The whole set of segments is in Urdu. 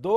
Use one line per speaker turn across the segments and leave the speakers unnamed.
2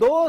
2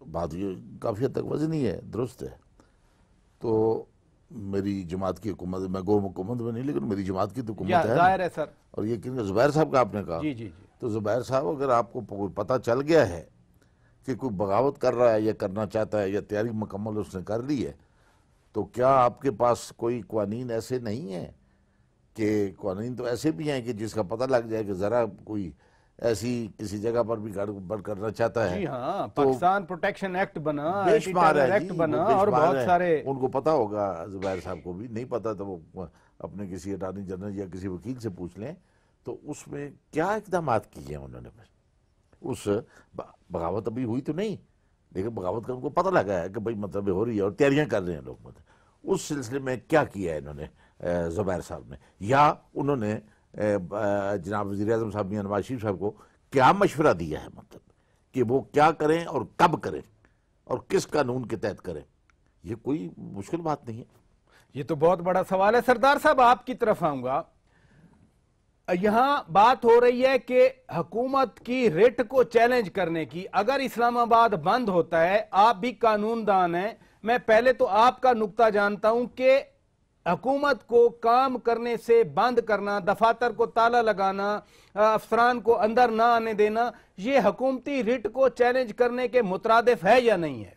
بات یہ کافی حد تک وزنی ہے، درست ہے. تو میری جماعت کی حکومت، میں گو حکومت میں نہیں لیکن میری جماعت کی تو حکومت ہے،
ظاہر ہے سر.
اور یہ کہ زبیر صاحب کا آپ نے کہا،
جی جی جی.
تو زبیر صاحب اگر آپ کو پتہ چل گیا ہے کہ کوئی بغاوت کر رہا ہے یا کرنا چاہتا ہے یا تیاری مکمل اس نے کر لی ہے، تو کیا آپ کے پاس کوئی قوانین ایسے نہیں ہیں؟ کہ قوانین تو ایسے بھی ہیں کہ جس کا پتہ لگ جائے کہ ذرا کوئی ایسی کسی جگہ پر بھی گڑبڑ کرنا چاہتا ہے.
جی ہاں، پاکستان پروٹیکشن ایکٹ بنا،
بے شمار ہے
ایکٹ
جی،
بنا،
بے
اور
شمار
بہت
ہیں.
سارے.
ان کو پتا ہوگا، زبیر صاحب کو بھی نہیں پتا تو وہ اپنے کسی اٹارنی جنرل یا کسی وکیل سے پوچھ لیں. تو اس میں کیا اقدامات کیے ہیں انہوں نے؟ اس بغاوت ابھی ہوئی تو نہیں، لیکن بغاوت کا ان کو پتہ لگا ہے کہ بھئی مطلب ہو رہی ہے اور تیاریاں کر رہے ہیں لوگ. مطلب اس سلسلے میں کیا کیا ہے انہوں نے زبیر صاحب نے، یا انہوں نے جناب وزیر اعظم صاحب میاں نواز شریف صاحب کو کیا مشورہ دیا ہے، مطلب کہ وہ کیا کریں اور کب کریں اور کس قانون کے تحت کریں؟ یہ کوئی مشکل بات نہیں ہے.
یہ تو بہت بڑا سوال ہے. سردار صاحب آپ کی طرف آؤں گا. یہاں بات ہو رہی ہے کہ حکومت کی ریٹ کو چیلنج کرنے کی. اگر اسلام آباد بند ہوتا ہے، آپ بھی قانون دان ہیں، میں پہلے تو آپ کا نقطہ جانتا ہوں کہ حکومت کو کام کرنے سے بند کرنا، دفاتر کو تالا لگانا، افسران کو اندر نہ آنے دینا، یہ حکومتی ریٹ کو چیلنج کرنے کے مترادف ہے یا نہیں ہے؟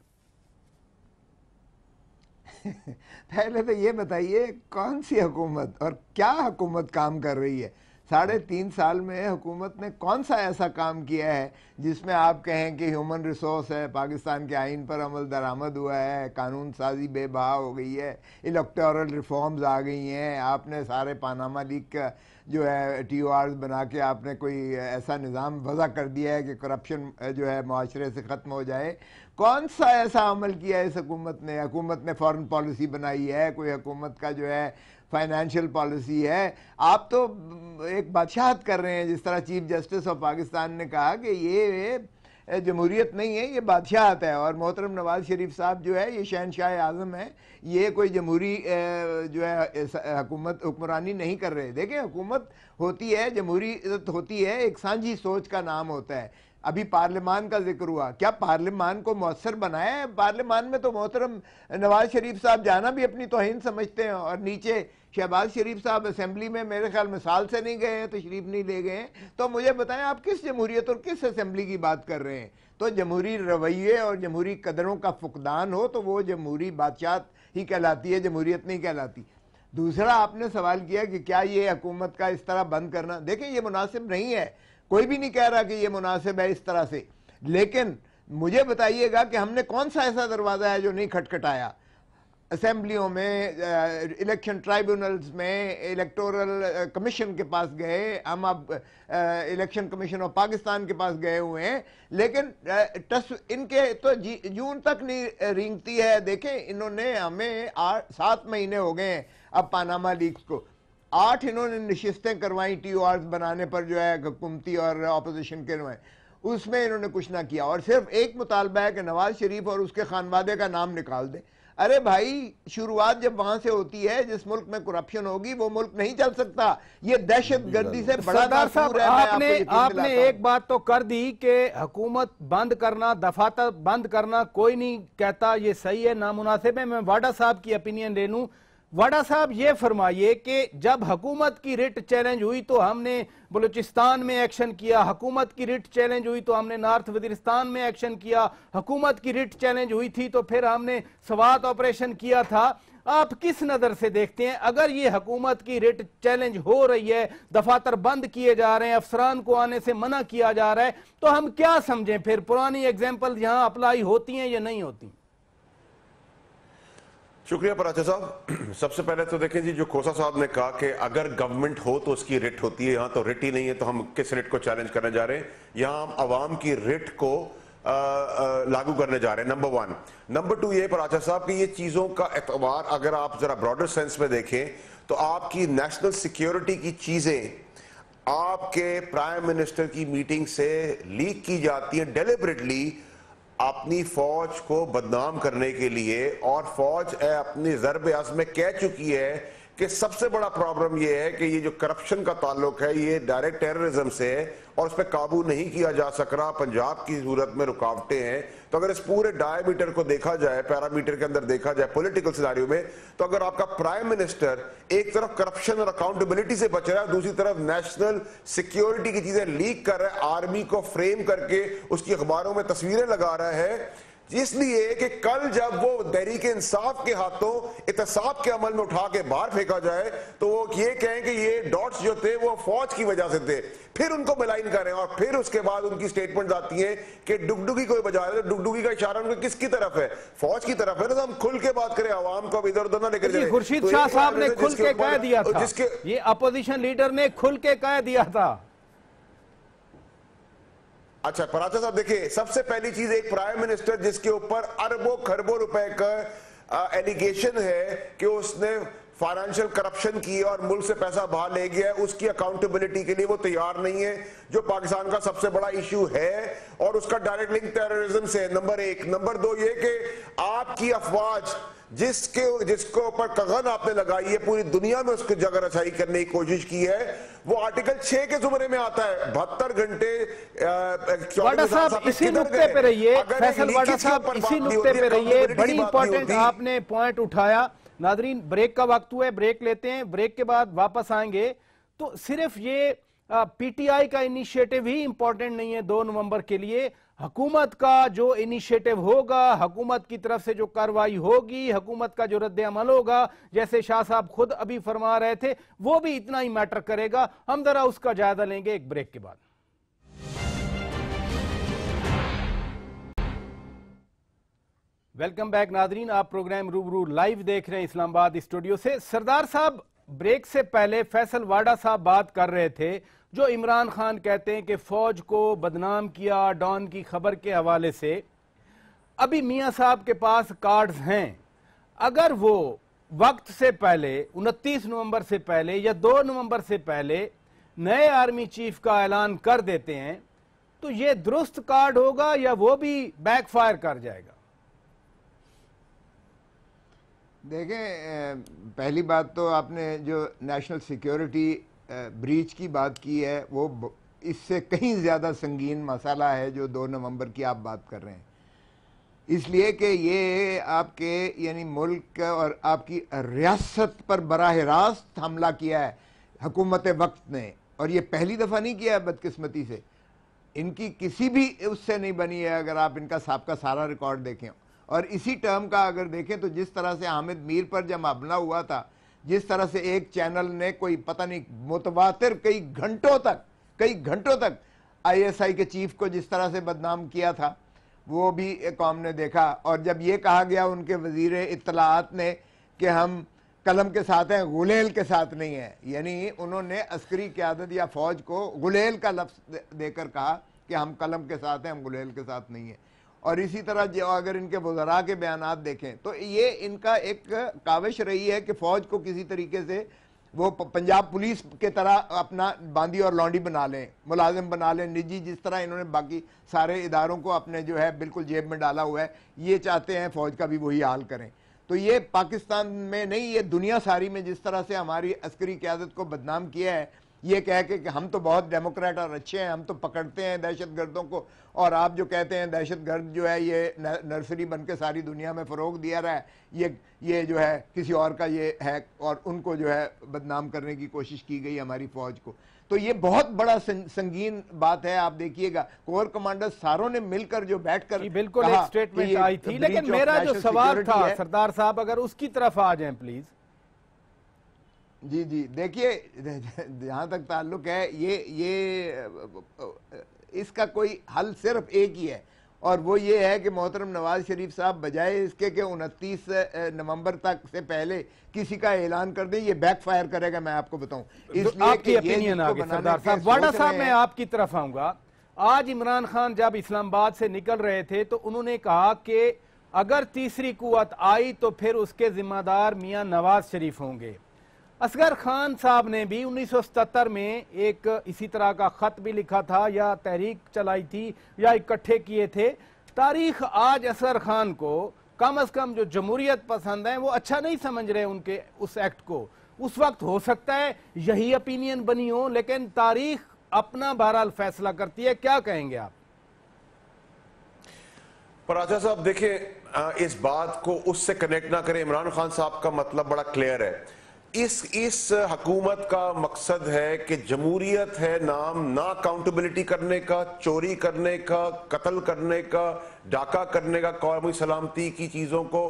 پہلے تو یہ بتائیے کون سی حکومت اور کیا حکومت کام کر رہی ہے؟ 3.5 سال میں حکومت نے کون سا ایسا کام کیا ہے جس میں آپ کہیں کہ ہیومن ریسورس ہے، پاکستان کے آئین پر عمل درآمد ہوا ہے، قانون سازی بے بہا ہو گئی ہے، الیکٹورل ریفارمز آ گئی ہیں، آپ نے سارے پاناما لیگ کا جو ہے ٹی او آرز بنا کے آپ نے کوئی ایسا نظام وضع کر دیا ہے کہ کرپشن جو ہے معاشرے سے ختم ہو جائے؟ کون سا ایسا عمل کیا ہے اس حکومت نے؟ حکومت نے فارن پالیسی بنائی ہے، کوئی حکومت کا جو ہے فائنینشیل پالیسی ہے؟ آپ تو ایک بادشاہت کر رہے ہیں، جس طرح چیف جسٹس آف پاکستان نے کہا کہ یہ جمہوریت نہیں ہے، یہ بادشاہت ہے. اور محترم نواز شریف صاحب جو ہے یہ شہنشاہ اعظم ہے، یہ کوئی جمہوری جو ہے حکمرانی نہیں کر رہے. دیکھیں حکومت ہوتی ہے، جمہوریت ہوتی ہے، ایک سانجھی سوچ کا نام ہوتا ہے. ابھی پارلیمان کا ذکر ہوا، کیا پارلیمان کو مؤثر بنایا ہے؟ پارلیمان میں تو محترم نواز شریف صاحب جانا بھی اپنی توہین سمجھتے ہیں، اور نیچے شہباز شریف صاحب اسمبلی میں میرے خیال میں سال سے نہیں گئے ہیں، تشریف نہیں لے گئے ہیں. تو مجھے بتائیں آپ کس جمہوریت اور کس اسمبلی کی بات کر رہے ہیں؟ تو جمہوری رویے اور جمہوری قدروں کا فقدان ہو تو وہ جمہوری بادشاہت ہی کہلاتی ہے، جمہوریت نہیں کہلاتی. دوسرا آپ نے سوال کیا کہ کیا یہ حکومت کا اس طرح بند کرنا، دیکھیں یہ مناسب نہیں ہے، کوئی بھی نہیں کہہ رہا کہ یہ مناسب ہے اس طرح سے، لیکن مجھے بتائیے گا کہ ہم نے کون سا ایسا دروازہ ہے جو نہیں کھٹکھٹایا؟ اسمبلیوں میں، الیکشن ٹرائیبونلز میں، الیکٹورل کمیشن کے پاس گئے ہم، اب الیکشن کمیشن آف پاکستان کے پاس گئے ہوئے ہیں، لیکن ان کے تو جون تک نہیں رینگتی ہے. دیکھیں انہوں نے ہمیں 7 مہینے ہو گئے ہیں اب پاناما لیکس کو، 8 انہوں نے نشستیں کروائیں ٹی او آرز بنانے پر جو ہے حکومتی اور اپوزیشن کے روائیں، اس میں انہوں نے کچھ نہ کیا، اور صرف ایک مطالبہ ہے کہ نواز شریف اور اس کے خانوادے کا نام نکال دیں. ارے بھائی شروعات جب وہاں سے ہوتی ہے، جس ملک میں کرپشن ہوگی وہ ملک نہیں چل سکتا. یہ دہشت گردی سے بڑا
صاحب آپ نے ایک بات تو کر دی کہ حکومت بند کرنا، دفاتر بند کرنا کوئی نہیں کہتا یہ صحیح ہے نامناسب ہے. میں واڈا صاحب کی اپینین لے لوں. واڈا صاحب یہ فرمائیے کہ جب حکومت کی ریٹ چیلنج ہوئی تو ہم نے بلوچستان میں ایکشن کیا، حکومت کی ریٹ چیلنج ہوئی تو ہم نے نارتھ وزیرستان میں ایکشن کیا، حکومت کی ریٹ چیلنج ہوئی تھی تو پھر ہم نے سوات آپریشن کیا تھا. آپ کس نظر سے دیکھتے ہیں اگر یہ حکومت کی ریٹ چیلنج ہو رہی ہے، دفاتر بند کیے جا رہے ہیں، افسران کو آنے سے منع کیا جا رہا ہے، تو ہم کیا سمجھیں پھر؟ پرانی ایگزامپل یہاں اپلائی ہوتی ہیں یا نہیں ہوتی؟
شکریہ پراچا صاحب. سب سے پہلے تو دیکھیں جی، جو کھوسا صاحب نے کہا کہ اگر گورنمنٹ ہو تو اس کی ریٹ ہوتی ہے، یہاں تو ریٹ ہی نہیں ہے تو ہم کس ریٹ کو چیلنج کرنے جا رہے ہیں؟ یہاں ہم عوام کی ریٹ کو لاگو کرنے جا رہے ہیں، نمبر 1. نمبر 2 یہ پراچا صاحب کہ یہ چیزوں کا اعتبار اگر آپ ذرا براڈر سینس میں دیکھیں تو آپ کی نیشنل سیکیورٹی کی چیزیں آپ کے پرائم منسٹر کی میٹنگ سے لیک کی جاتی ہیں ڈیلیبریٹلی اپنی فوج کو بدنام کرنے کے لیے، اور فوج اپنی ضرب عزم میں کہہ چکی ہے کہ سب سے بڑا پرابلم یہ ہے کہ یہ جو کرپشن کا تعلق ہے یہ ڈائریکٹ ٹیررزم سے ہے اور اس پہ قابو نہیں کیا جا سک رہا. پنجاب کی صورت میں رکاوٹیں ہیں. تو اگر اس پورے ڈائی میٹر کو دیکھا جائے, پیرامیٹر کے اندر دیکھا جائے پولیٹیکل سیناریو میں, تو اگر آپ کا پرائم منسٹر ایک طرف کرپشن اور اکاؤنٹیبلٹی سے بچ رہا ہے, دوسری طرف نیشنل سیکیورٹی کی چیزیں لیک کر رہا ہے, آرمی کو فریم کر کے اس کی اخباروں میں تصویریں لگا رہا ہے, اس لیے کہ کل جب وہ تحریک انصاف کے ہاتھوں احتساب کے عمل میں اٹھا کے باہر پھینکا جائے تو وہ یہ کہیں کہ یہ ڈاٹس جو تھے وہ فوج کی وجہ سے تھے, پھر ان کو ملائن کریں اور پھر اس کے بعد ان کی سٹیٹمنٹس آتی ہیں کہ ڈگڈگی کوئی بجا رہے, ڈگڈگی کا اشارہ ان کو کس کی طرف ہے, فوج کی طرف ہے نا. تو ہم کھل کے بات کریں, عوام کو ادھر ادھر نہ لے کر جائیں.
خورشید شاہ صاحب نے کھل کے کہہ دیا تھا, یہ اپوزیشن لیڈر نے کھل کے کہہ دیا تھا.
اچھا پراچا صاحب دیکھیں, سب سے پہلی چیز ایک پرائم منسٹر جس کے اوپر اربوں خربوں روپے کا ایلیگیشن ہے کہ اس نے فائنینشیل کرپشن کی اور ملک سے پیسہ باہر لے گیا ہے, اس کی اکاؤنٹیبلٹی کے لیے وہ تیار نہیں ہے, جو پاکستان کا سب سے بڑا ایشو ہے اور اس کا ڈائریکٹ لنک ٹیررزم سے, نمبر ایک. نمبر دو یہ کہ آپ کی افواج جس کو اوپر کغن آپ نے لگائی ہے, پوری دنیا میں اس کو جگہ رسائی کرنے کی کوشش کی ہے, وہ آرٹیکل 6 کے زمرے میں آتا ہے. 72 گھنٹے
واڈا صاحب اسی نقطے پہ رہیے, فیصل واڈا صاحب اسی نقطے پہ رہیے, بڑی امپورٹنٹ آپ نے پوائنٹ اٹھایا. ناظرین بریک کا وقت ہوا ہے, بریک لیتے ہیں, بریک کے بعد واپس آئیں گے. تو صرف یہ پی ٹی آئی کا انیشیٹو ہی امپورٹنٹ نہیں ہے 2 نومبر کے لیے, حکومت کا جو انیشیٹو ہوگا, حکومت کی طرف سے جو کارروائی ہوگی, حکومت کا جو رد عمل ہوگا, جیسے شاہ صاحب خود ابھی فرما رہے تھے, وہ بھی اتنا ہی میٹر کرے گا. ہم ذرا اس کا جائزہ لیں گے ایک بریک کے بعد. ویلکم بیک ناظرین, آپ پروگرام روبرو لائیو دیکھ رہے ہیں اسلام آباد اسٹوڈیو سے. سردار صاحب بریک سے پہلے فیصل واڈا صاحب بات کر رہے تھے, جو عمران خان کہتے ہیں کہ فوج کو بدنام کیا ڈان کی خبر کے حوالے سے. ابھی میاں صاحب کے پاس کارڈز ہیں, اگر وہ وقت سے پہلے 29 نومبر سے پہلے یا 2 نومبر سے پہلے نئے آرمی چیف کا اعلان کر دیتے ہیں تو یہ درست کارڈ ہوگا یا وہ بھی بیک فائر کر جائے گا؟
دیکھیں, پہلی بات تو آپ نے جو نیشنل سیکیورٹی بریچ کی بات کی ہے وہ اس سے کہیں زیادہ سنگین مسئلہ ہے جو 2 نومبر کی آپ بات کر رہے ہیں, اس لیے کہ یہ آپ کے یعنی ملک اور آپ کی ریاست پر براہ راست حملہ کیا ہے حکومت وقت نے, اور یہ پہلی دفعہ نہیں کیا ہے بدقسمتی سے, ان کی کسی بھی اس سے نہیں بنی ہے. اگر آپ ان کا سابقہ سارا ریکارڈ دیکھیں اور اسی ٹرم کا اگر دیکھیں تو جس طرح سے حامد میر پر جب حملہ ہوا تھا, جس طرح سے ایک چینل نے کوئی پتہ نہیں متواتر کئی گھنٹوں تک آئی ایس آئی کے چیف کو جس طرح سے بدنام کیا تھا, وہ بھی قوم نے دیکھا. اور جب یہ کہا گیا ان کے وزیر اطلاعات نے کہ ہم قلم کے ساتھ ہیں, غلیل کے ساتھ نہیں ہیں, یعنی انہوں نے عسکری قیادت یا فوج کو غلیل کا لفظ دے کر کہا کہ ہم قلم کے ساتھ ہیں, ہم غلیل کے ساتھ نہیں ہیں. اور اسی طرح جو اگر ان کے وزراء کے بیانات دیکھیں تو یہ ان کا ایک کاوش رہی ہے کہ فوج کو کسی طریقے سے وہ پنجاب پولیس کے طرح اپنا باندی اور لونڈی بنا لیں, ملازم بنا لیں, نجی, جس طرح انہوں نے باقی سارے اداروں کو اپنے جو ہے بالکل جیب میں ڈالا ہوا ہے, یہ چاہتے ہیں فوج کا بھی وہی حال کریں. تو یہ پاکستان میں نہیں, یہ دنیا ساری میں جس طرح سے ہماری عسکری قیادت کو بدنام کیا ہے, یہ کہہ کے کہ ہم تو بہت ڈیموکریٹ اور اچھے ہیں, ہم تو پکڑتے ہیں دہشت گردوں کو, اور آپ جو کہتے ہیں دہشت گرد جو ہے یہ نرسری بن کے ساری دنیا میں فروغ دیا رہا ہے, یہ جو ہے کسی اور کا یہ ہے, اور ان کو جو ہے بدنام کرنے کی کوشش کی گئی ہماری فوج کو. تو یہ بہت بڑا سنگین بات ہے. آپ دیکھیے گا کور کمانڈر ساروں نے مل کر جو بیٹھ کر
بالکل ایک سٹیٹمنٹ آئی تھی, لیکن میرا جو سوال تھا سردار صاحب اگر اس کی طرف آ جائیں پلیز.
جی دیکھیے, جہاں تک تعلق ہے یہ اس کا کوئی حل صرف ایک ہی ہے, اور وہ یہ ہے کہ محترم نواز شریف صاحب بجائے اس کے کہ 29 نومبر تک سے پہلے کسی کا اعلان کر دیں, یہ بیک فائر کرے گا, میں آپ کو بتاؤں. اس لیے
آپ کی اپینین آگے سردار صاحب. واڈا صاحب میں آپ کی طرف آؤں گا. آج عمران خان جب اسلام آباد سے نکل رہے تھے تو انہوں نے کہا کہ اگر تیسری قوت آئی تو پھر اس کے ذمہ دار میاں نواز شریف ہوں گے. اصغر خان صاحب نے بھی 1977 میں ایک اسی طرح کا خط بھی لکھا تھا, یا تحریک چلائی تھی, یا اکٹھے کیے تھے. تاریخ آج اصغر خان کو کم از کم جو جمہوریت پسند ہیں وہ اچھا نہیں سمجھ رہے ان کے اس ایکٹ کو. اس وقت ہو سکتا ہے یہی اپینین بنی ہو، لیکن تاریخ اپنا بہرحال فیصلہ کرتی ہے. کیا کہیں گے آپ؟
پراچا صاحب دیکھیں، اس بات کو اس سے کنیکٹ نہ کریں. عمران خان صاحب کا مطلب بڑا کلیئر ہے. اس حکومت کا مقصد ہے کہ جمہوریت ہے نام نہ اکاؤنٹیبلٹی کرنے کا، چوری کرنے کا، قتل کرنے کا، ڈاکہ کرنے کا، قومی سلامتی کی چیزوں کو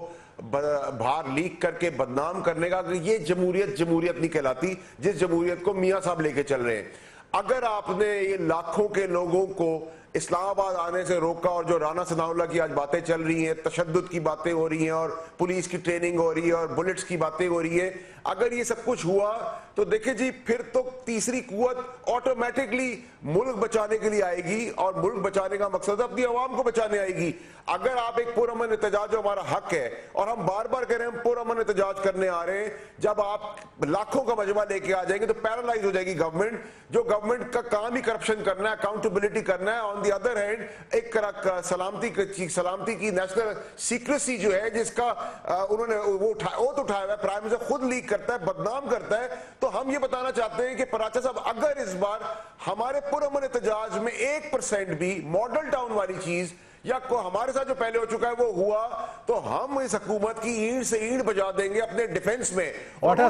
باہر لیک کر کے بدنام کرنے کا. یہ جمہوریت نہیں کہلاتی جس جمہوریت کو میاں صاحب لے کے چل رہے ہیں. اگر آپ نے یہ لاکھوں کے لوگوں کو اسلام آباد آنے سے روکا، اور جو رانا ثناء اللہ کی آج باتیں چل رہی ہیں، تشدد کی باتیں ہو رہی ہیں اور پولیس کی ٹریننگ ہو رہی ہے اور بلٹس کی باتیں ہو رہی ہیں، اگر یہ سب کچھ ہوا تو دیکھیں جی پھر تو تیسری قوت آٹومیٹکلی ملک بچانے کے لیے آئے گی، اور ملک بچانے کا مقصد اپنی عوام کو بچانے آئے گی. اگر آپ ایک پرامن احتجاج جو ہمارا حق ہے، اور ہم بار بار کہہ رہے ہیں ہم پرامن احتجاج کرنے آ رہے ہیں، جب آپ لاکھوں کا مجمع لے کے آ جائیں گے تو پیرالائز ہو جائے گی گورنمنٹ. جو گورنمنٹ کا کام ہی کرپشن کرنا ہے، اکاؤنٹیبلٹی کرنا ہے. آن دی ادر ہینڈ ایک سلامتی کی نیشنل سیکریسی جو ہے، جس کا انہوں نے وہ اٹھایا ہوا ہے، پرائم منسٹر خود لیک کرتا ہے، بدنام کرتا ہے. تو ہم یہ بتانا چاہتے ہیں کہ پراچا صاحب اگر اس بار ہمارے پرامن احتجاج میں 1% بھی ماڈل ٹاؤن والی چیز یا ہمارے ساتھ جو پہلے ہو چکا ہے وہ ہوا، تو ہم اس حکومت کی اینٹ سے اینٹ بجا دیں گے اپنے ڈیفنس میں.
باٹا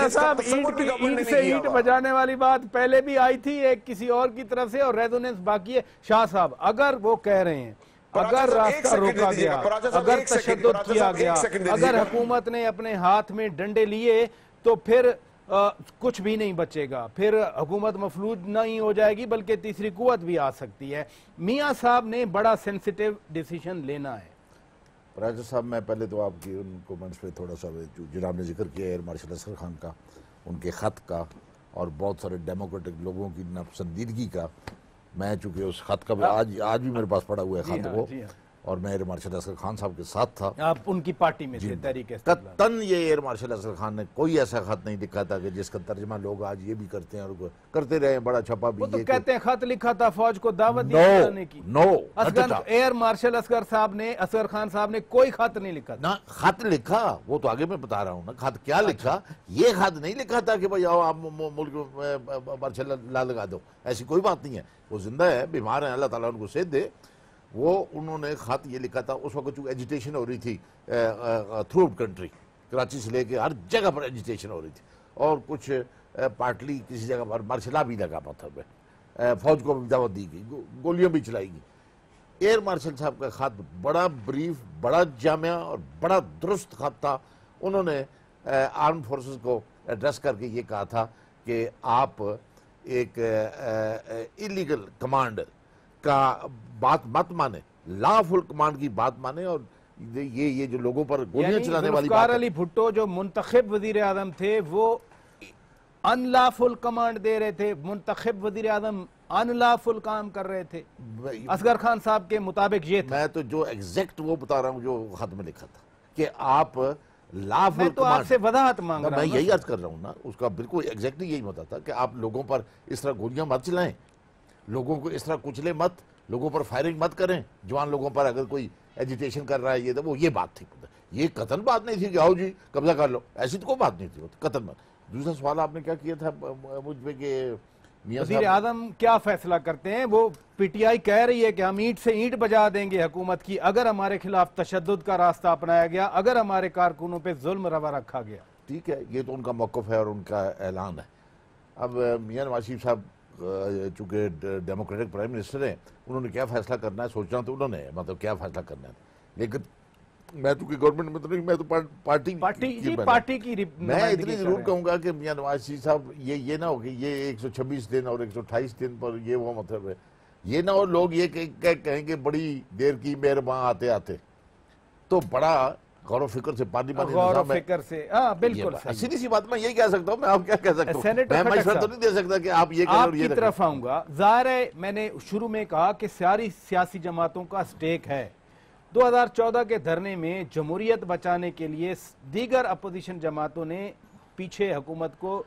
صاحب اینٹ سے اینٹ بجانے والی بات پہلے بھی آئی تھی ایک کسی اور کی طرف سے، اور ریزوننس باقی ہے. شاہ صاحب اگر وہ کہہ رہے ہیں اگر راستہ روکا گیا، اگر تشدد کیا گیا، اگر حکومت نے اپنے ہاتھ میں ڈنڈے لیے، تو پھر کچھ بھی نہیں بچے گا، پھر حکومت مفلوج نہیں ہو جائے گی بلکہ تیسری قوت بھی آ سکتی ہے. میاں صاحب نے بڑا سینسیٹیو ڈیسیشن لینا ہے.
راجہ صاحب میں پہلے تو آپ کی ان کومنٹس پہ تھوڑا سا جو جناب نے ذکر کیا ایئر مارشل اسغر خان کا، ان کے خط کا، اور بہت سارے ڈیموکریٹک لوگوں کی ناپسندیدگی کا. میں چونکہ اس خط کا آج بھی میرے پاس پڑا ہوا ہے خط وہ، اور میں ایئر مارشل اسغر خان صاحب کے ساتھ تھا.
آپ ان کی پارٹی میں تھے تحریک استقلال.
قطعاً یہ ایئر مارشل اسغر خان نے کوئی ایسا خط نہیں لکھا تھا کہ جس کا ترجمہ لوگ آج یہ بھی کرتے ہیں اور کرتے رہے ہیں بڑا چھپا بھی.
وہ تو کہتے ہیں خط لکھا تھا فوج کو دعوت دینے کی. ایئر مارشل اسغر خان صاحب نے کوئی خط نہیں لکھا تھا.
خط لکھا وہ تو آگے میں بتا رہا ہوں نا خط کیا لکھا. یہ خط نہیں لکھا تھا کہ بھائی آؤ آپ ملک میں مارشل لا لگا دو، ایسی کوئی بات نہیں ہے. وہ زندہ ہے، بیمار ہیں، اللہ تعالیٰ ان کو صحت دے. وہ انہوں نے خط یہ لکھا تھا اس وقت چونکہ ایجیٹیشن ہو رہی تھی تھرو آؤٹ کنٹری، کراچی سے لے کے ہر جگہ پر ایجیٹیشن ہو رہی تھی، اور کچھ پارٹلی کسی جگہ پر مارشلہ بھی لگا پتھر پہ، فوج کو بھی دعوت دی گئی، گولیاں بھی چلائی گئی. ایئر مارشل صاحب کا خط بڑا بریف، بڑا جامع اور بڑا درست خط تھا. انہوں نے آرم فورسز کو ایڈریس کر کے یہ کہا تھا کہ آپ ایک ایلیگل کمانڈ کا بات مت مانے، لا فل کمانڈ کی بات مانے. اور یہ جو لوگوں پر گولیاں چلانے والی بات ہے،
علی بھٹو جو منتخب وزیر اعظم تھے وہ ان لا فل کمانڈ دے رہے تھے، منتخب وزیر اعظم ان لا فل کام کر رہے تھے. اصغر خان صاحب کے مطابق یہ تھا.
میں تو جو ایگزیکٹ وہ بتا رہا ہوں جو خط میں لکھا تھا کہ آپ لا فل
میں تو آپ سے وضاحت مانگ رہا ہوں.
میں یہی عرض کر رہا ہوں نا، اس کا بالکل ایگزیکٹلی یہی ہوتا تھا کہ آپ لوگوں پر اس طرح گولیاں مت چلائیں، لوگوں کو اس طرح کچلے مت، لوگوں پر فائرنگ مت کریں. جوان لوگوں پر اگر کوئی ایجیٹیشن کر رہا ہے وہ یہ بات تھی. یہ قتل بات نہیں تھی کہ آؤ جی قبضہ کر لو، ایسی تو کوئی بات نہیں تھی قتل بات. دوسرا سوال آپ نے کیا کیا تھا مجھ پہ کہ
وزیر اعظم کیا فیصلہ کرتے ہیں؟ وہ پی ٹی آئی کہہ رہی ہے کہ ہم اینٹ سے اینٹ بجا دیں گے حکومت کی اگر ہمارے خلاف تشدد کا راستہ اپنایا گیا، اگر ہمارے کارکنوں پہ ظلم روا رکھا گیا.
ٹھیک ہے، یہ تو ان کا موقف ہے اور ان کا اعلان ہے. اب میاں نواز شریف صاحب چونکہ ڈیموکریٹک پرائم منسٹر ہیں، انہوں نے کیا فیصلہ کرنا ہے سوچنا تو انہوں نے مطلب کیا فیصلہ کرنا ہے. لیکن میں تو گورنمنٹ میں تو نہیں، میں تو
پارٹی کی
میں اتنی ضرور کہوں گا کہ میاں نواز شریف صاحب یہ نہ ہو کہ یہ 126 دن اور 128 دن پر یہ وہ مطلب ہے، یہ نہ ہو لوگ یہ کہیں کہ بڑی دیر کی مہربان آتے آتے. تو بڑا غور و فکر سے پارلیمانی نظام ہے،
بالکل
سیدھی سی بات میں یہی کہہ سکتا ہوں. میں آپ کیا کہہ سکتا ہوں، میں مشورہ تو نہیں دے سکتا کہ آپ یہ کریں اور یہ
آپ کی طرف آؤں گا. ظاہر ہے میں نے شروع میں کہا کہ ساری سیاسی جماعتوں کا سٹیک ہے. 2014 کے دھرنے میں جمہوریت بچانے کے لیے دیگر اپوزیشن جماعتوں نے پیچھے حکومت کو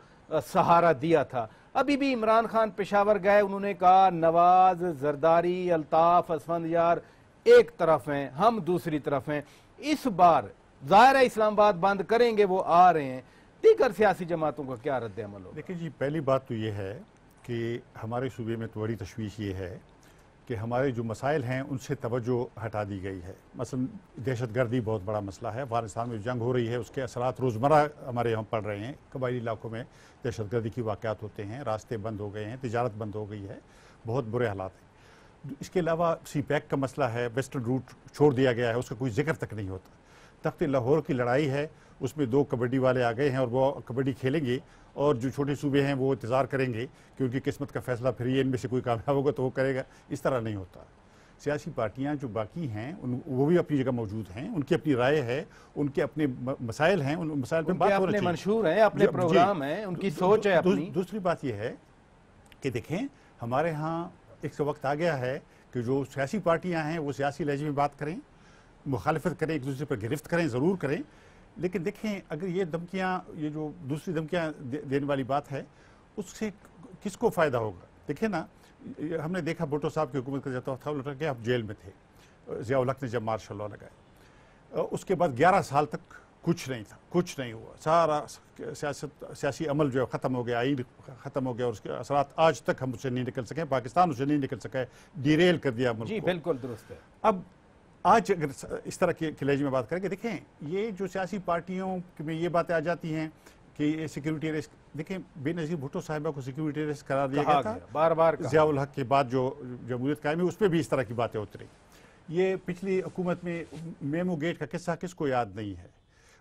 سہارا دیا تھا. ابھی بھی عمران خان پشاور گئے، انہوں نے کہا نواز، زرداری، الطاف، اسفندیار ایک طرف ہیں، ہم دوسری طرف ہیں. اس بار ظاہر ہے اسلام آباد بند کریں گے، وہ آ رہے ہیں. دیگر سیاسی جماعتوں کا کیا رد عمل ہوگا؟
دیکھیں جی، پہلی بات تو یہ ہے کہ ہمارے صوبے میں تو بڑی تشویش یہ ہے کہ ہمارے جو مسائل ہیں ان سے توجہ ہٹا دی گئی ہے. مثلا دہشت گردی بہت بڑا مسئلہ ہے. افغانستان میں جنگ ہو رہی ہے، اس کے اثرات روزمرہ ہمارے یہاں پڑ رہے ہیں. قبائلی علاقوں میں دہشت گردی کی واقعات ہوتے ہیں، راستے بند ہو گئے ہیں، تجارت بند ہو گئی ہے، بہت برے حالات ہیں. اس کے علاوہ سی پیک کا مسئلہ ہے، ویسٹرن روٹ چھوڑ دیا گیا ہے، اس کا کوئی ذکر تک نہیں ہوتا. تخت لاہور کی لڑائی ہے، اس میں 2 کبڈی والے آ گئے ہیں اور وہ کبڈی کھیلیں گے، اور جو چھوٹے صوبے ہیں وہ انتظار کریں گے کہ ان کی قسمت کا فیصلہ پھر یہ ان میں سے کوئی کامیاب ہوگا تو وہ کرے گا. اس طرح نہیں ہوتا. سیاسی پارٹیاں جو باقی ہیں وہ بھی اپنی جگہ موجود ہیں، ان کی اپنی رائے ہے، ان کے اپنے مسائل ہیں، ان مسائل پہ بات ہونا چاہیے.
منشور ہیں، اپنے پروگرام ہیں، ان کی سوچ ہے اپنی.
دوسری بات یہ ہے کہ دیکھیں ہمارے ہاں ایک وقت آ گیا ہے کہ جو سیاسی پارٹیاں ہیں وہ سیاسی لہجے میں بات کریں، مخالفت کریں، ایک دوسرے پر گرفت کریں، ضرور کریں. لیکن دیکھیں اگر یہ دھمکیاں، یہ جو دوسری دھمکیاں دینے والی بات ہے، اس سے کس کو فائدہ ہوگا؟ دیکھیں نا، ہم نے دیکھا بھٹو صاحب کی حکومت کا جاتا تھا کہ آپ جیل میں تھے، ضیاء الحق نے جب مارشل لاء لگائے، اس کے بعد 11 سال تک کچھ نہیں تھا، کچھ نہیں ہوا. سارا سیاسی عمل جو ہے ختم ہو گیا، آئین ختم ہو گیا، اور اس کے اثرات آج تک ہم اس سے نہیں نکل سکے، پاکستان اس سے نہیں نکل سکا ہے، ڈیریل کر دیا ملک کو.
جی بالکل درست ہے.
اب آج اگر اس طرح کے لہجے میں بات کریں کہ دیکھیں یہ جو سیاسی پارٹیوں میں یہ باتیں آ جاتی ہیں کہ یہ سیکیورٹی رسک، دیکھیں بے نظیر بھٹو صاحبہ کو سیکیورٹی رسک قرار دیا گیا تھا،
بار بار
ضیاء الحق کے بعد جو جمہوریت قائم ہوئی اس پہ بھی اس طرح کی باتیں اتری. یہ پچھلی حکومت میں میمو گیٹ کا قصہ کس کو یاد نہیں ہے؟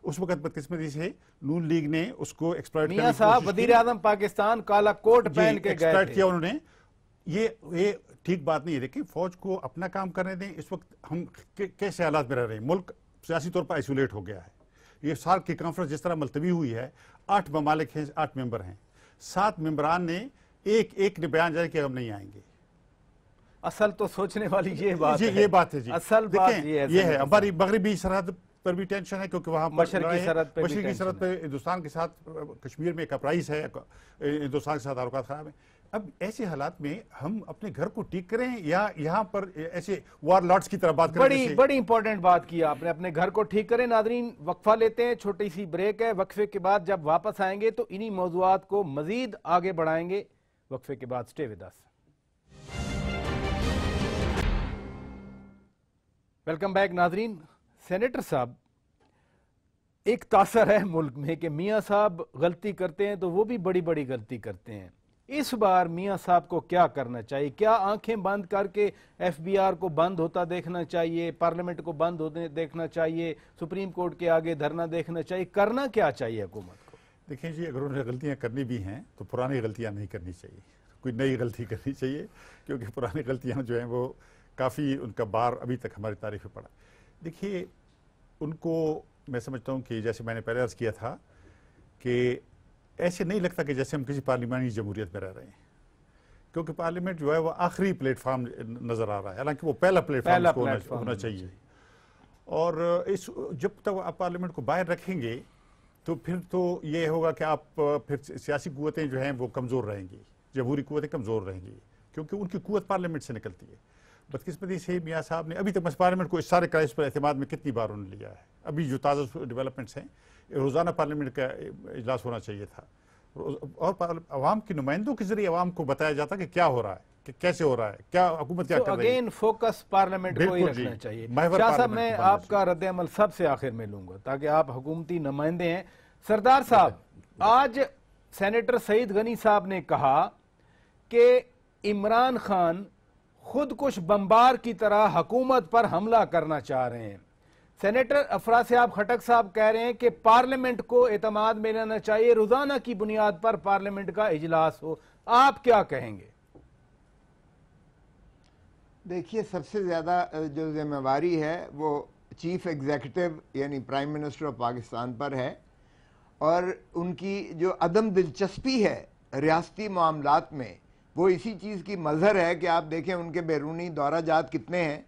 اس وقت بدقسمتی سے نون لیگ نے اس کو ایکسپلائٹ کرنے کی کوشش کی.
میاں صاحب وزیر اعظم پاکستان کالا کوٹ پہن کے گئے
تھے، کیا انہوں نے. یہ ٹھیک بات نہیں ہے. دیکھیں فوج کو اپنا کام کرنے دیں. اس وقت ہم کیسے حالات میں رہ رہے ہیں؟ ملک سیاسی طور پر آئسولیٹ ہو گیا ہے. یہ سارک کی کانفرنس جس طرح ملتوی ہوئی ہے، 8 ممالک ہیں، 8 ممبر ہیں، 7 ممبران نے ایک نے بیان جاری کیا ہم نہیں آئیں گے.
اصل تو سوچنے والی یہ بات ہے.
یہ بات ہے جی.
اصل بات
یہ ہے. ہماری مغربی سرحد پر بھی ٹینشن ہے کیونکہ وہاں
مشرقی
سرحد پہ ہندوستان کے ساتھ، کشمیر میں ایک اپرائز ہے، ہندوستان کے ساتھ تعلقات خراب ہیں. اب ایسے حالات میں ہم اپنے گھر کو ٹھیک کریں یا یہاں پر ایسے وار لارڈز کی طرح بات کریں؟
بڑی امپورٹنٹ بات کی آپ نے، اپنے گھر کو ٹھیک کریں. ناظرین وقفہ لیتے ہیں، چھوٹی سی بریک ہے. وقفے کے بعد جب واپس آئیں گے تو انہی موضوعات کو مزید آگے بڑھائیں گے. وقفے کے بعد سٹے ود اس. ویلکم بیک ناظرین. سینیٹر صاحب، ایک تاثر ہے ملک میں کہ میاں صاحب غلطی کرتے ہیں تو وہ بھی بڑی بڑی غلطی کرتے ہیں. اس بار میاں صاحب کو کیا کرنا چاہیے؟ کیا آنکھیں بند کر کے ایف بی آر کو بند ہوتا دیکھنا چاہیے، پارلیمنٹ کو بند ہوتے دیکھنا چاہیے، سپریم کورٹ کے آگے دھرنا دیکھنا چاہیے؟ کرنا کیا چاہیے حکومت کو؟
دیکھیں جی، اگر انہیں غلطیاں کرنی بھی ہیں تو پرانی غلطیاں نہیں کرنی چاہیے، کوئی نئی غلطی کرنی چاہیے، کیونکہ پرانی غلطیاں جو ہیں وہ کافی ان کا بار ابھی تک ہماری تاریخ میں پڑا. دیکھیے ان کو میں سمجھتا ہوں کہ جیسے میں نے پہلے عرض کیا تھا کہ ایسے نہیں لگتا کہ جیسے ہم کسی پارلیمانی جمہوریت میں رہ رہے ہیں، کیونکہ پارلیمنٹ جو ہے وہ آخری پلیٹ فارم نظر آ رہا ہے، حالانکہ وہ پہلا پلیٹ فارم ہونا چاہیے. اور جب تک آپ پارلیمنٹ کو باہر رکھیں گے تو پھر تو یہ ہوگا کہ آپ پھر سیاسی قوتیں جو ہیں وہ کمزور رہیں گی، جمہوری قوتیں کمزور رہیں گی، کیونکہ ان کی قوت پارلیمنٹ سے نکلتی ہے. بدقسمتی سے میاں صاحب نے ابھی تک پارلیمنٹ کو اس سارے کرائس پر اعتماد میں کتنی بار انہوں نے لیا ہے. ابھی جو تازہ ڈیولپمنٹس ہیں، روزانہ پارلیمنٹ کا اجلاس ہونا چاہیے تھا، اور عوام کے نمائندوں کے ذریعے عوام کو بتایا جاتا کہ کیا ہو رہا ہے، کہ کیسے ہو رہا ہے، کیا حکومت کیا کر رہی ہے.
اگین فوکس پارلیمنٹ کو ہی رکھنا چاہیے. شاہ صاحب میں آپ کا رد عمل سب سے آخر میں لوں گا تاکہ آپ حکومتی نمائندے ہیں. سردار صاحب، آج سینیٹر سعید غنی صاحب نے کہا کہ عمران خان خود کش بمبار کی طرح حکومت پر حملہ کرنا چاہ رہے ہیں. سینیٹر افراسیاب خٹک صاحب کہہ رہے ہیں کہ پارلیمنٹ کو اعتماد میں لینا چاہیے، روزانہ کی بنیاد پر پارلیمنٹ کا اجلاس ہو. آپ کیا کہیں گے؟
دیکھیے، سب سے زیادہ جو ذمہ داری ہے وہ چیف ایگزیکٹو یعنی پرائم منسٹر آف پاکستان پر ہے، اور ان کی جو عدم دلچسپی ہے ریاستی معاملات میں وہ اسی چیز کی مظہر ہے کہ آپ دیکھیں ان کے بیرونی دورہ جات کتنے ہیں،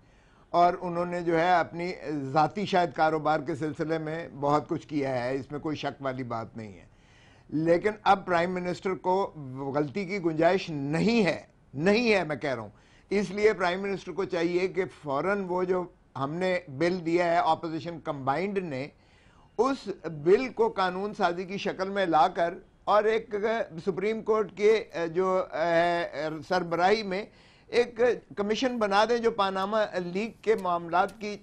اور انہوں نے جو ہے اپنی ذاتی شاید کاروبار کے سلسلے میں بہت کچھ کیا ہے، اس میں کوئی شک والی بات نہیں ہے. لیکن اب پرائم منسٹر کو غلطی کی گنجائش نہیں ہے میں کہہ رہا ہوں. اس لیے پرائم منسٹر کو چاہیے کہ فوراً وہ جو ہم نے بل دیا ہے اپوزیشن کمبائنڈ نے، اس بل کو قانون سازی کی شکل میں لا کر اور ایک سپریم کورٹ کے جو سربراہی میں ایک کمیشن بنا دیں جو پاناما لیک کے معاملات کی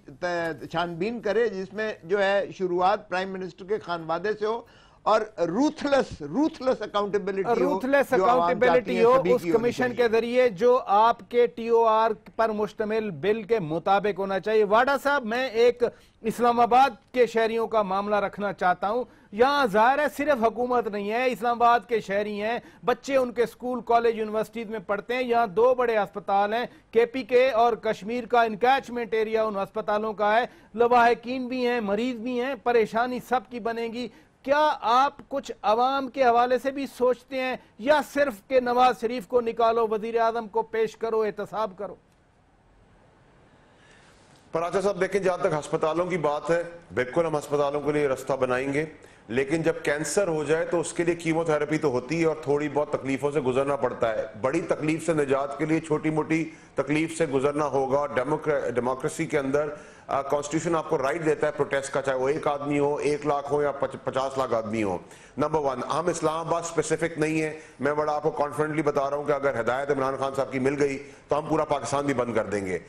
چھان بین کرے، جس میں جو ہے شروعات پرائم منسٹر کے خانوادے سے ہو اور روتھلس اکاؤنٹیبلٹی ہو اس کمیشن کے ذریعے جو آپ کے ٹی او آر پر مشتمل بل کے مطابق ہونا چاہیے۔ واڈا صاحب، میں ایک اسلام آباد کے شہریوں کا معاملہ رکھنا چاہتا ہوں۔ یہاں ظاہر ہے صرف حکومت نہیں ہے، اسلام آباد کے شہری ہیں، بچے ان کے سکول کالج یونیورسٹیز میں پڑھتے ہیں۔ یہاں 2 بڑے ہسپتال ہیں، کے پی کے اور کشمیر کا انکیچمنٹ ایریا ان ہسپتالوں کا ہے، لواحقین بھی ہیں، مریض بھی ہیں، پریشانی سب کی بنے گی۔ کیا آپ کچھ عوام کے حوالے سے بھی سوچتے ہیں یا صرف کہ نواز شریف کو نکالو، وزیر اعظم کو پیش کرو، احتساب کرو؟
پراچا صاحب دیکھیں، جہاں تک ہسپتالوں کی بات ہے، بالکل ہم ہسپتالوں کے لیے رستہ بنائیں گے، لیکن جب کینسر ہو جائے تو اس کے لیے کیمو تھراپی تو ہوتی ہے اور تھوڑی بہت تکلیفوں سے گزرنا پڑتا ہے۔ بڑی تکلیف سے نجات کے لیے چھوٹی موٹی تکلیف سے گزرنا ہوگا۔ ڈیموکریسی کے اندر کانسٹیٹیوشن آپ کو رائٹ دیتا ہے پروٹیسٹ کا، چاہے وہ 1 آدمی ہو، 1 لاکھ ہو یا 50 لاکھ آدمی ہو۔ نمبر 1، ہم اسلام آباد اسپیسیفک نہیں ہے۔ میں بڑا آپ کو کانفیڈنٹلی بتا رہا ہوں کہ اگر ہدایت عمران خان صاحب کی مل گئی تو ہم پورا پاکستان بھی بند کر دیں گے۔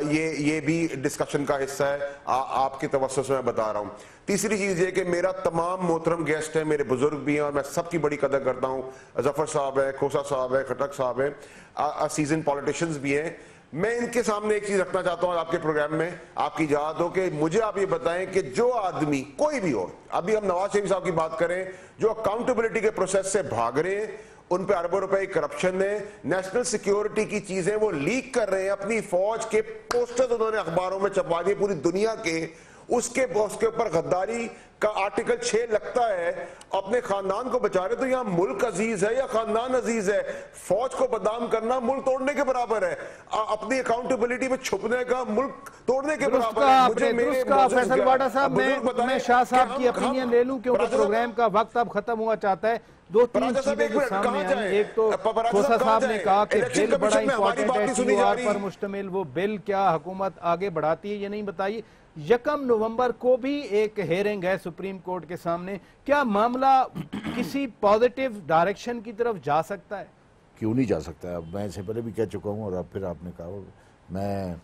یہ بھی ڈسکشن کا حصہ ہے، آپ کے توسط سے میں بتا رہا ہوں۔ تیسری چیز یہ کہ میرا تمام محترم گیسٹ ہیں، میرے بزرگ بھی ہیں اور میں سب کی بڑی قدر کرتا ہوں۔ ظفر صاحب ہے، کھوسا صاحب ہے، کھٹک صاحب ہیں، سیزن پولیٹیشینز بھی ہیں۔ میں ان کے سامنے ایک چیز رکھنا چاہتا ہوں آپ کے پروگرام میں، آپ کی یاد ہو کہ مجھے آپ یہ بتائیں کہ جو آدمی کوئی بھی ہو، ابھی ہم نواز شریف صاحب کی بات کریں، جو اکاؤنٹیبلٹی کے پروسیس سے بھاگ رہے ہیں، ان پہ اربوں روپے کی کرپشن ہے، نیشنل سیکیورٹی کی چیزیں وہ لیک کر رہے ہیں، اپنی فوج کے پوسٹر انہوں نے اخباروں میں چھپوا دیے پوری دنیا کے، اس کے اوپر غداری کا آرٹیکل 6 لگتا ہے، اپنے خاندان کو بچا رہے۔ تو یہاں ملک عزیز ہے یا خاندان عزیز ہے؟ فوج کو بدنام کرنا ملک توڑنے کے برابر ہے، اپنی اکاؤنٹیبلٹی میں چھپنے کا ملک توڑنے کے برابر ہے۔
فیصل واڈا صاحب، میں شاہ صاحب کی اپینین لے لوں کیونکہ پروگرام کا وقت اب ختم ہوا چاہتا ہے۔ 2-3 چیزیں جو سامنے آئیں، ایک تو کھوسا صاحب نے کہا کہ بل بڑا امپورٹنٹ ہے، ٹی او آر پر مشتمل، وہ بل کیا حکومت آگے بڑھاتی ہے یہ نہیں بتائی۔ 1 نومبر کو بھی ایک ہیرنگ ہے سپریم کورٹ کے سامنے، کیا معاملہ کسی پازیٹیو ڈائریکشن کی طرف جا سکتا ہے؟
کیوں نہیں جا سکتا؟ میں اسے پہلے بھی کہہ چکا ہوں اور اب پھر آپ نے کہا، میں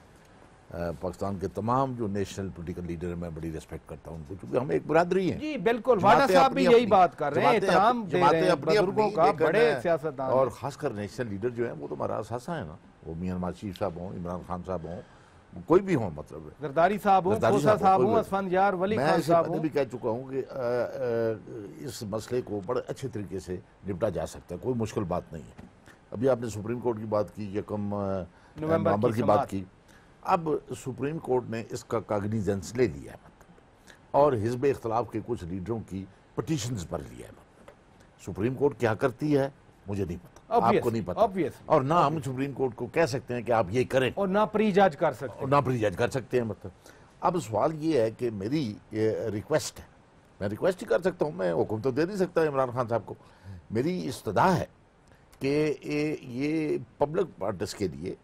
پاکستان کے تمام جو نیشنل پولیٹیکل لیڈر ہیں میں بڑی ریسپیکٹ کرتا ہوں ان کو، چونکہ ہم ایک برادری ہیں۔
جی بالکل، واڈا صاحب بھی یہی بات کر رہے ہیں، احترام دے رہے ہیں بزرگوں کا، بڑے سیاستدان،
اور خاص کر نیشنل لیڈر جو ہیں وہ تو ہمارا اثاثہ ہے نا، وہ میاں نواز شریف صاحب ہوں، عمران خان صاحب ہوں، کوئی بھی ہوں، مطلب
زرداری صاحب ہوں، کھوسا صاحب ہوں، اسفند یار، ولی خان صاحب ہوں۔
میں بھی کہہ چکا ہوں کہ اس مسئلے کو بڑے اچھے طریقے سے نپٹا جا سکتا ہے، کوئی مشکل بات نہیں ہے۔ ابھی آپ نے سپریم کورٹ کی بات کی، 1 نومبر کی بات کی، اب سپریم کورٹ نے اس کا کاگنیزنس لے لیا ہے اور حزب اختلاف کے کچھ لیڈروں کی پٹیشنز پر لیا ہے۔ سپریم کورٹ کیا کرتی ہے مجھے نہیں پتا، آپ کو نہیں پتا، اور نہ ہم سپریم کورٹ کو کہہ سکتے ہیں کہ آپ یہ کریں،
اور نہ پری جج کر سکتے ہیں،
اور نہ پری جج کر سکتے ہیں۔ مطلب اب سوال یہ ہے کہ میری ریکویسٹ ہے، میں ریکویسٹ ہی کر سکتا ہوں، میں حکم تو دے نہیں سکتا عمران خان صاحب کو، میری استدعا ہے کہ یہ پبلک پارٹس کے لیے،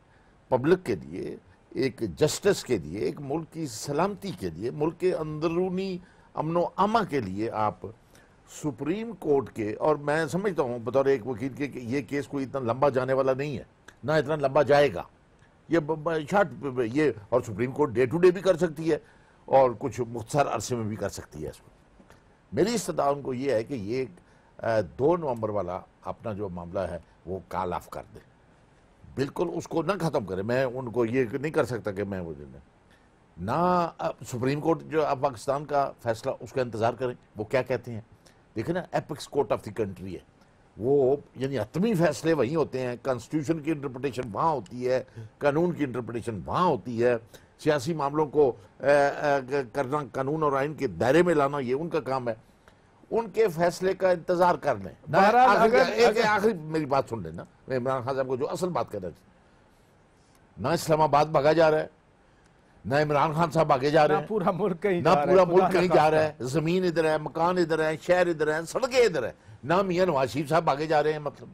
پبلک کے لیے، ایک جسٹس کے لیے، ایک ملک کی سلامتی کے لیے، ملک کے اندرونی امن و امان کے لیے آپ سپریم کورٹ کے، اور میں سمجھتا ہوں بطور ایک وکیل کے کہ یہ کیس کوئی اتنا لمبا جانے والا نہیں ہے، نہ اتنا لمبا جائے گا، یہ اور supreme court day to day بھی کر سکتی ہے اور کچھ مختصر عرصے میں بھی کر سکتی ہے اس کو۔ میری استدعا ان کو یہ ہے کہ یہ 2 نومبر والا اپنا جو معاملہ ہے وہ کال آف کر دے، بالکل اس کو نہ ختم کرے۔ میں ان کو یہ نہیں کر سکتا کہ میں وہ نہ سپریم کورٹ جو اب پاکستان کا فیصلہ اس کا انتظار کریں، وہ کیا کہتے ہیں۔ دیکھیں نا، apex court of the country ہے وہ، یعنی حتمی فیصلے وہیں ہوتے ہیں، کانسٹیٹیوشن کی انٹرپریٹیشن وہاں ہوتی ہے، قانون کی انٹرپریٹیشن وہاں ہوتی ہے، سیاسی معاملوں کو کرنا، قانون اور آئین کے دائرے میں لانا، یہ ان کا کام ہے۔ ان کے فیصلے کا انتظار کر لیں۔ آخری میری بات سن لینا، میں عمران خان صاحب کو جو اصل بات کر رہا تھا، نہ اسلام آباد بھاگا جا رہا ہے، نہ عمران خان صاحب آگے جا رہے ہیں،
پورا ملک کہیں
جا رہا ہے، زمین ادھر ہے، مکان ادھر ہے، شہر ادھر ہے، سڑکیں ادھر ہے، نہ میاں نواز شریف صاحب آگے جا رہے ہیں۔ مطلب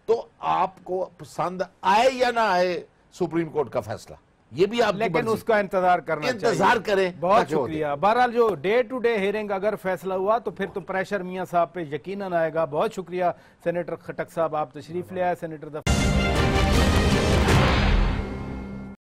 تو آپ کو پسند آئے یا نہ آئے سپریم کورٹ کا فیصلہ، یہ بھی آپ
لیکن اس کا انتظار کرنا چاہیے.
انتظار کریں.
بہت شکریہ. بہرحال جو ڈے ٹو ڈے ہیئرنگ اگر فیصلہ ہوا تو پھر تو پریشر میاں صاحب پہ یقیناً آئے گا. بہت شکریہ سینیٹر خٹک صاحب, آپ تشریف لے آئے. سینیٹر